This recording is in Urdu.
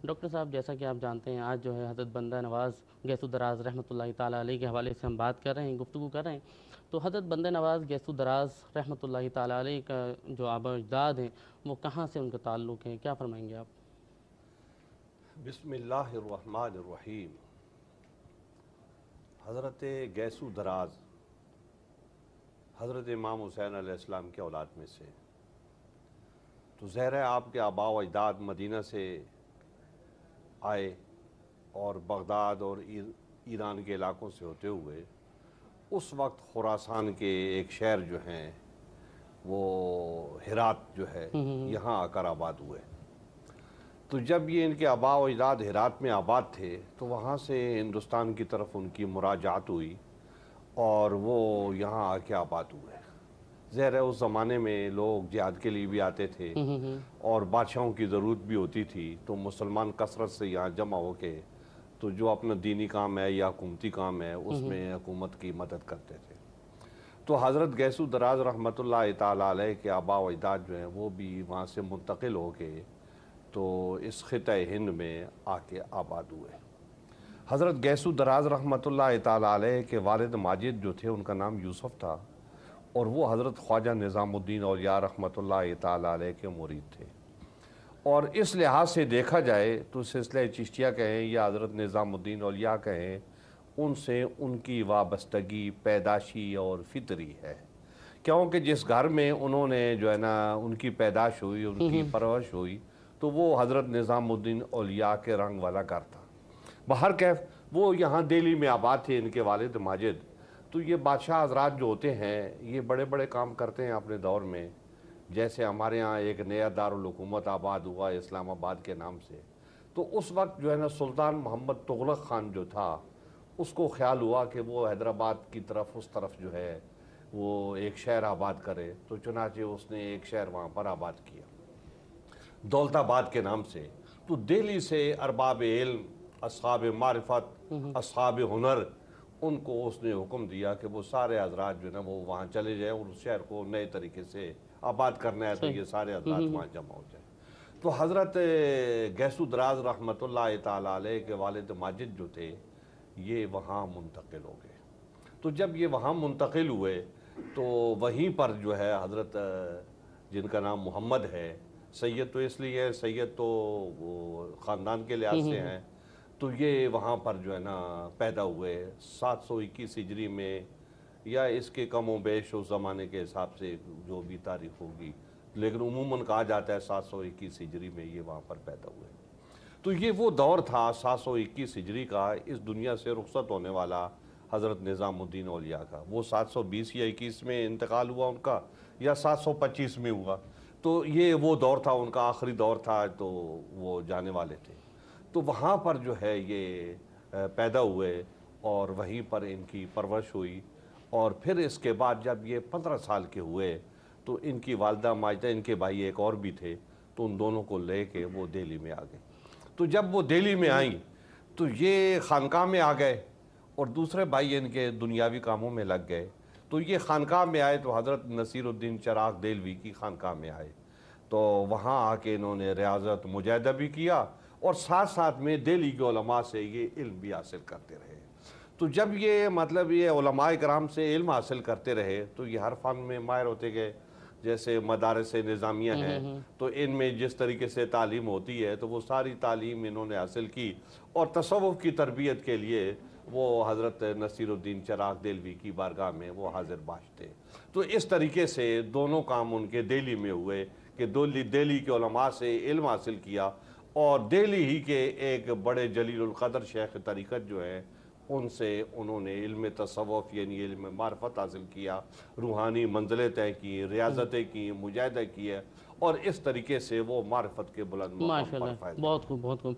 ڈاکٹر صاحب، جیسا کہ آپ جانتے ہیں، آج جو ہے حضرت بندہ نواز گیسو دراز رحمۃ اللہ تعالیٰ علیہ کے حوالے سے ہم بات کر رہے ہیں، گفتگو کر رہے ہیں. تو حضرت بندہ نواز گیسو دراز رحمۃ اللہ تعالیٰ علیہ کا جو آباء و اجداد ہیں، وہ کہاں سے ان کا تعلق ہے؟ کیا فرمائیں گے آپ؟ بسم اللہ الرحمن الرحیم. حضرت گیسو دراز حضرت امام حسین علیہ السلام کے اولاد میں سے. تو ظاہر ہے آپ کے آباء و اجداد مدینہ سے آئے اور بغداد اور ایران کے علاقوں سے ہوتے ہوئے اس وقت خراسان کے ایک شہر جو ہیں وہ ہرات جو ہے یہاں آ کر آباد ہوئے. تو جب یہ ان کے آباء و اجداد ہرات میں آباد تھے تو وہاں سے ہندوستان کی طرف ان کی مراجعت ہوئی اور وہ یہاں آ کے آباد ہوئے. ظاہر ہے اس زمانے میں لوگ جہاد کے لیے بھی آتے تھے اور بادشاہوں کی ضرورت بھی ہوتی تھی، تو مسلمان کثرت سے یہاں جمع ہو کے تو جو اپنا دینی کام ہے یا حکومتی کام ہے اس میں حکومت کی مدد کرتے تھے. تو حضرت گیسو دراز رحمۃ اللہ تعالیٰ علیہ کے آباء و اجداد جو ہیں وہ بھی وہاں سے منتقل ہو کے تو اس خطہ ہند میں آ کے آباد ہوئے. حضرت گیسو دراز رحمۃ اللہ تعالیٰ علیہ کے والد ماجد جو تھے ان کا نام یوسف تھا اور وہ حضرت خواجہ نظام الدین اولیاء رحمۃ اللہ تعالیٰ علیہ کے مرید تھے. اور اس لحاظ سے دیکھا جائے تو سلسلہ چشتیہ کہیں یا حضرت نظام الدین اولیاء کہیں، ان سے ان کی وابستگی پیداشی اور فطری ہے، کیونکہ جس گھر میں انہوں نے جو ہے نا ان کی پیدائش ہوئی، ان کی پرورش ہوئی، تو وہ حضرت نظام الدین اولیاء کے رنگ والا گھر تھا. بہرکیف وہ یہاں دہلی میں آباد تھے ان کے والد ماجد. تو یہ بادشاہ حضرات جو ہوتے ہیں یہ بڑے بڑے کام کرتے ہیں اپنے دور میں. جیسے ہمارے ہاں ایک نیا دارالحکومت آباد ہوا اسلام آباد کے نام سے، تو اس وقت جو ہے نا سلطان محمد تغلق خان جو تھا اس کو خیال ہوا کہ وہ حیدرآباد کی طرف اس طرف جو ہے وہ ایک شہر آباد کرے. تو چنانچہ اس نے ایک شہر وہاں پر آباد کیا دولت آباد کے نام سے. تو دہلی سے ارباب علم، اصحاب معرفت، اصحاب ہنر، ان کو اس نے حکم دیا کہ وہ سارے حضرات جو ہے نا وہ وہاں چلے جائیں اور اس شہر کو نئے طریقے سے آباد کرنا ہے تو یہ سارے حضرات وہاں جمع ہو جائیں. تو حضرت گیسو دراز رحمۃ اللہ تعالیٰ علیہ کے والد ماجد جو تھے یہ وہاں منتقل ہو گئے. تو جب یہ وہاں منتقل ہوئے تو وہیں پر جو ہے حضرت جن کا نام محمد ہے، سید تو اس لیے ہے، سید تو وہ خاندان کے لحاظ سے ہیں، تو یہ وہاں پر جو ہے نا پیدا ہوئے 721 ہجری میں یا اس کے کم و بیش اس زمانے کے حساب سے جو بھی تاریخ ہوگی، لیکن عموماً کہا جاتا ہے 721 ہجری میں یہ وہاں پر پیدا ہوئے. تو یہ وہ دور تھا 721 ہجری کا اس دنیا سے رخصت ہونے والا حضرت نظام الدین اولیاء کا. وہ 720 یا 21 میں انتقال ہوا ان کا یا 725 میں ہوا. تو یہ وہ دور تھا ان کا، آخری دور تھا، تو وہ جانے والے تھے. تو وہاں پر جو ہے یہ پیدا ہوئے اور وہیں پر ان کی پرورش ہوئی. اور پھر اس کے بعد جب یہ 15 سال کے ہوئے تو ان کی والدہ ماجدہ، ان کے بھائی ایک اور بھی تھے، تو ان دونوں کو لے کے وہ دہلی میں آ گئے. تو جب وہ دہلی میں آئیں تو یہ خانقاہ میں آ گئے اور دوسرے بھائی ان کے دنیاوی کاموں میں لگ گئے. تو یہ خانقاہ میں آئے تو حضرت نصیر الدین چراغ دہلوی کی خانقاہ میں آئے. تو وہاں آ کے انہوں نے ریاضت مجاہدہ بھی کیا اور ساتھ ساتھ میں دہلی کے علماء سے یہ علم بھی حاصل کرتے رہے. تو جب یہ یہ علماء کرام سے علم حاصل کرتے رہے تو یہ ہر فن میں ماہر ہوتے گئے. جیسے مدارس نظامیہ ہیں تو ان میں جس طریقے سے تعلیم ہوتی ہے تو وہ ساری تعلیم انہوں نے حاصل کی اور تصوف کی تربیت کے لیے وہ حضرت نصیر الدین چراغ دہلوی کی بارگاہ میں وہ حاضر باش تھے. تو اس طریقے سے دونوں کام ان کے دہلی میں ہوئے کہ دہلی کے علماء سے علم حاصل کیا اور دہلی ہی کے ایک بڑے جلیل القدر شیخ طریقت جو ہیں ان سے انہوں نے علم تصوف یعنی علم معرفت حاصل کیا، روحانی منزلیں طے کی، ریاضتیں کی، مجاہدہ کیے اور اس طریقے سے وہ معرفت کے بلند مقام ماشاء پر اللہ، فائز بہت ہوئے. خوب، بہت خوب.